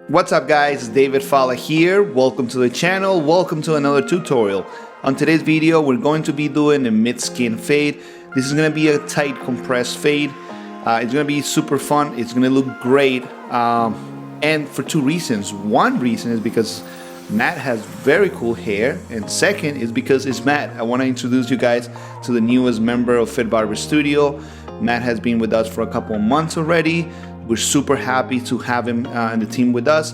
What's up guys, it's David Fala here. Welcome to the channel, welcome to another tutorial. On today's video, we're going to be doing a mid-skin fade. This is going to be a tight compressed fade. It's going to be super fun, it's going to look great, and for two reasons. One reason is because Matt has very cool hair, and second is because it's Matt. I want to introduce you guys to the newest member of Fit Barber Studio. Matt has been with us for a couple of months already. We're super happy to have him in the team with us.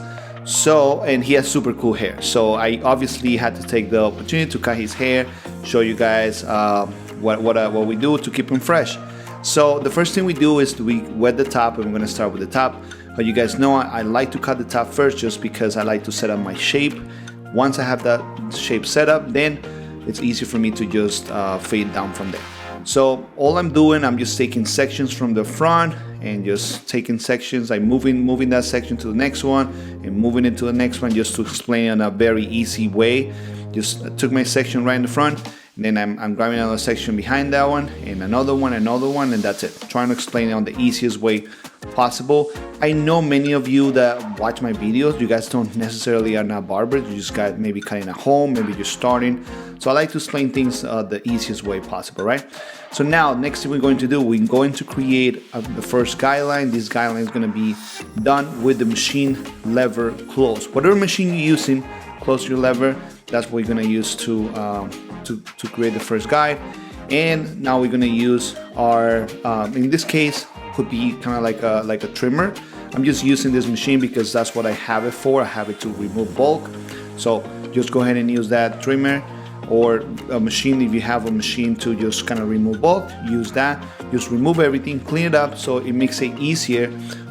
And he has super cool hair. So I obviously had to take the opportunity to cut his hair, show you guys what we do to keep him fresh. So the first thing we do is we wet the top, and we're gonna start with the top. But you guys know I like to cut the top first just because I like to set up my shape. Once I have that shape set up, then it's easy for me to just fade down from there. So all I'm doing, I'm just taking sections from the front and just taking sections, like moving that section to the next one and moving it to the next one, just to explain in a very easy way. Just took my section right in the front, and then I'm grabbing another section behind that one, and another one, and that's it. Trying to explain it on the easiest way possible. I know many of you that watch my videos, you guys don't necessarily are not barbers, you just got maybe cutting at home, maybe you're starting. So I like to explain things the easiest way possible, right? So now, next thing we're going to do, we're going to create the first guideline. This guideline is going to be done with the machine lever close. Whatever machine you're using, close your lever. That's what we're going to use to create the first guide. And now we're going to use our, in this case, could be kind of like a trimmer. I'm just using this machine because that's what I have it for. I have it to remove bulk. So just go ahead and use that trimmer, or a machine. If you have a machine to just kind of remove bulk, use that. Just remove everything, clean it up, so it makes it easier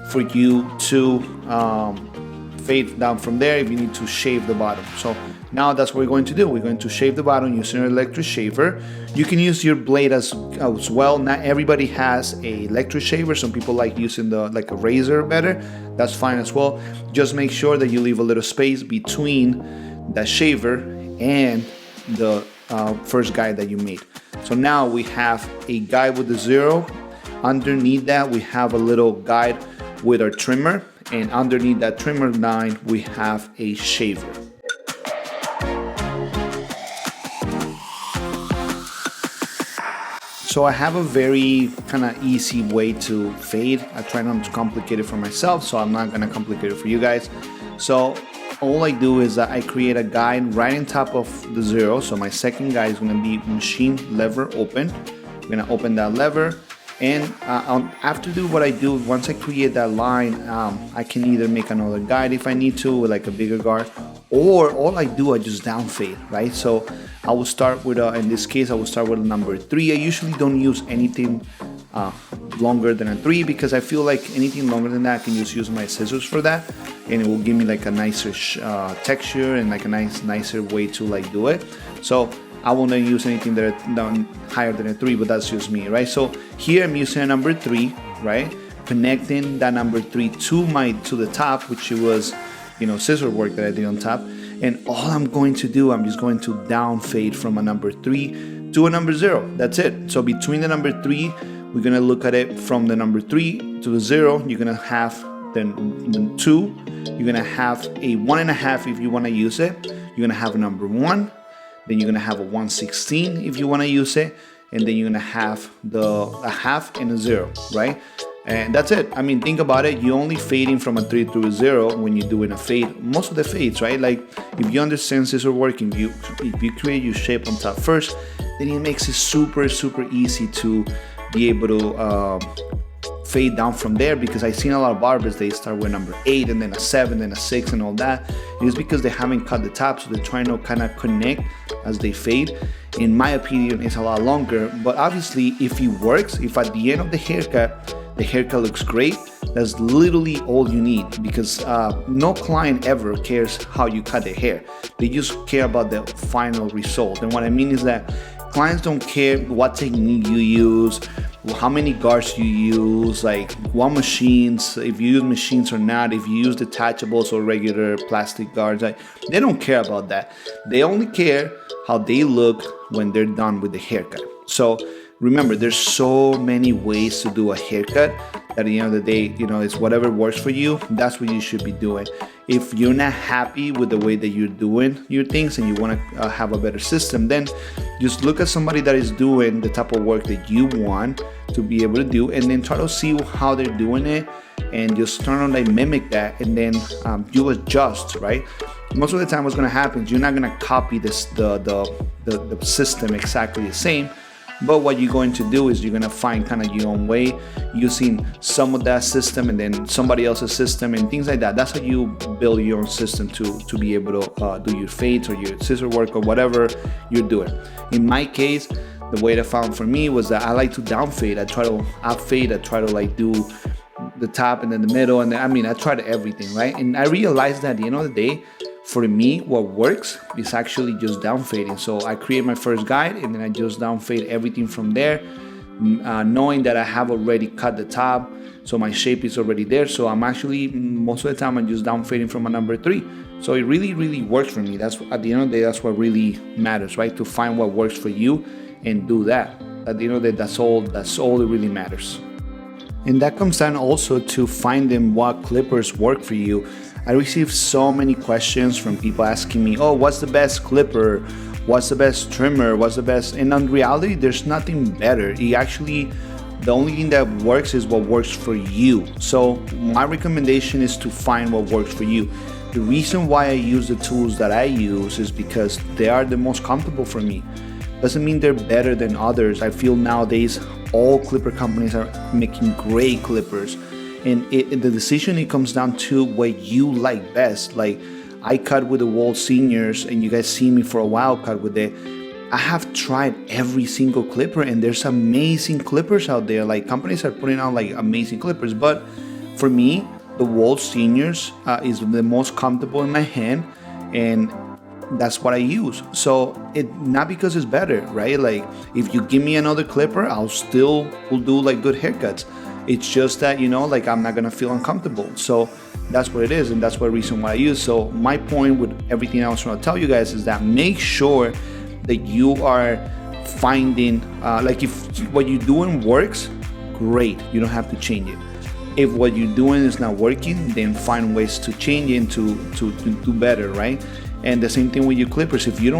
for you to fade down from there if you need to shave the bottom. So now that's what we're going to do. We're going to shave the bottom using an electric shaver. You can use your blade as well. Not everybody has a electric shaver. Some people like using like a razor better. That's fine as well. Just make sure that you leave a little space between the shaver and the first guide that you made. So now we have a guide with the zero. Underneath that, we have a little guide with our trimmer, and underneath that trimmer line, we have a shaver. So I have a very kind of easy way to fade. I try not to complicate it for myself, so I'm not going to complicate it for you guys. So all I do is I create a guide right on top of the zero. So my second guide is going to be machine lever open. I'm going to open that lever, and after what I do, once I create that line, I can either make another guide if I need to, with like a bigger guard, or all I do, I just down fade, right? So I will start with, in this case, I will start with a number 3. I usually don't use anything longer than a 3, because I feel like anything longer than that, I can just use my scissors for that, and it will give me like a nicer texture and like a nicer way to like do it. So I won't use anything that higher than a 3, but that's just me, right? So here I'm using a number 3, right? Connecting that number 3 to the top, which was, scissor work that I did on top. And all I'm going to do, I'm just going to down fade from a number 3 to a number 0. That's it. So between the number 3, we're gonna look at it from the number 3 to the 0. You're gonna have then 2. You're gonna have a 1.5 if you want to use it. You're gonna have a number 1. Then you're gonna have a 1/16 if you want to use it, and then you're gonna have a half and a 0, right? And that's it. I mean, think about it. You're only fading from a 3 to a 0 when you're doing a fade. Most of the fades, right? Like if you understand scissor work, if you create your shape on top first, then it makes it super easy to be able to fade down from there, because I've seen a lot of barbers, they start with number 8 and then a 7 then a 6 and all that. It is because they haven't cut the top, so they're trying to kind of connect as they fade. In my opinion, it's a lot longer, but obviously if it works, if at the end of the haircut looks great, that's literally all you need, because no client ever cares how you cut their hair. They just care about the final result. And what I mean is that clients don't care what technique you use, how many guards you use, like what machines, if you use machines or not, if you use detachables or regular plastic guards. They don't care about that. They only care how they look when they're done with the haircut. So remember, there's so many ways to do a haircut that at the end of the day, you know, it's whatever works for you. That's what you should be doing. If you're not happy with the way that you're doing your things and you want to have a better system, then just look at somebody that is doing the type of work that you want to be able to do, and then try to see how they're doing it, and just turn on, like, mimic that, and then you adjust, right? Most of the time what's going to happen is you're not going to copy this the system exactly the same, but what you're going to do is you're going to find kind of your own way using some of that system and then somebody else's system and things like that. That's how you build your own system to be able to do your fades or your scissor work or whatever you're doing. In my case, the way that I found for me was that I like to down fade. I try to up fade. I try to, like, do the top and then the middle, and then, I mean, I tried everything, right? And I realized that at the end of the day, for me, what works is actually just down fading. So I create my first guide, and then I just down fade everything from there, knowing that I have already cut the top, so my shape is already there. So I'm actually, most of the time, I'm just down fading from a number 3. So it really, really works for me. That's, at the end of the day, that's what really matters, right? To find what works for you and do that. At the end of the day, that's all that really matters. And that comes down also to finding what clippers work for you. I receive so many questions from people asking me, oh, what's the best clipper? What's the best trimmer? What's the best? And in reality, there's nothing better. The only thing that works is what works for you. So my recommendation is to find what works for you. The reason why I use the tools that I use is because they are the most comfortable for me. Doesn't mean they're better than others. I feel nowadays all clipper companies are making great clippers, and the decision, it comes down to what you like best. Like, I cut with the Wall Seniors, and you guys see me for a while cut with it. I have tried every single clipper, and there's amazing clippers out there. Like, companies are putting out, like, amazing clippers, but for me, the Wall Seniors is the most comfortable in my hand, and that's what I use. So not because it's better, right? Like, if you give me another clipper, will do, like, good haircuts. It's just that, you know, like, I'm not gonna feel uncomfortable. So that's what it is, and that's what reason why I use. So my point with everything I was trying to tell you guys is that make sure that you are finding, like, if what you're doing works, great. You don't have to change it. If what you're doing is not working, then find ways to change it to do better, right? And the same thing with your clippers. If you're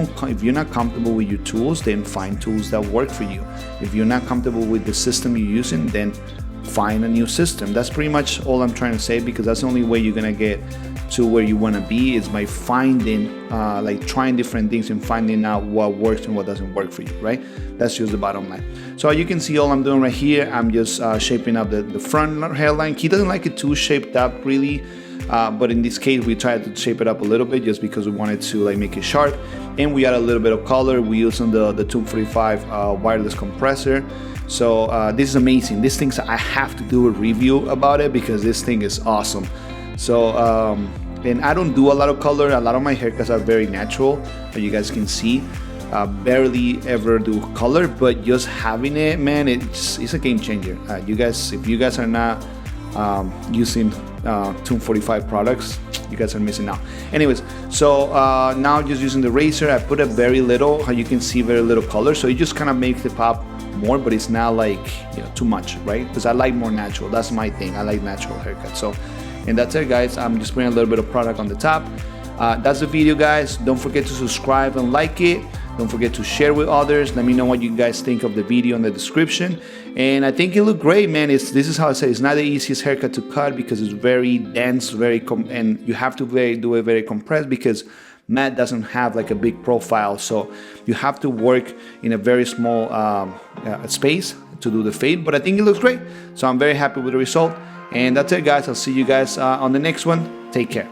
not comfortable with your tools, then find tools that work for you. If you're not comfortable with the system you're using, then find a new system. That's pretty much all I'm trying to say, because that's the only way you're gonna get to where you want to be, is by finding, like, trying different things and finding out what works and what doesn't work for you, right? That's just the bottom line. So you can see all I'm doing right here, I'm just shaping up the front hairline. He doesn't like it too shaped up really, but in this case we tried to shape it up a little bit just because we wanted to, like, make it sharp, and we add a little bit of color. We using the TUM 45 wireless compressor. So this is amazing. This thing, I have to do a review about it because this thing is awesome. So and I don't do a lot of color. A lot of my haircuts are very natural, as you guys can see. Barely ever do color, but just having it, man, it's a game changer. You guys, if you guys are not using TUM 45 products, you guys are missing out. Anyways, so now just using the razor, I put a very little, how you can see, very little color, so it just kind of makes it pop more, but it's not like, you know, too much, right? Because I like more natural. That's my thing. I like natural haircuts. So, and that's it, guys. I'm just putting a little bit of product on the top. That's the video, guys. Don't forget to subscribe and like it. Don't forget to share with others. Let me know what you guys think of the video in the description. And I think it looked great, man. This is how I say, it's not the easiest haircut to cut because it's very dense, and you have to do it very compressed because Matt doesn't have like a big profile, so you have to work in a very small space to do the fade. But I think it looks great, so I'm very happy with the result. And that's it, guys. I'll see you guys on the next one. Take care.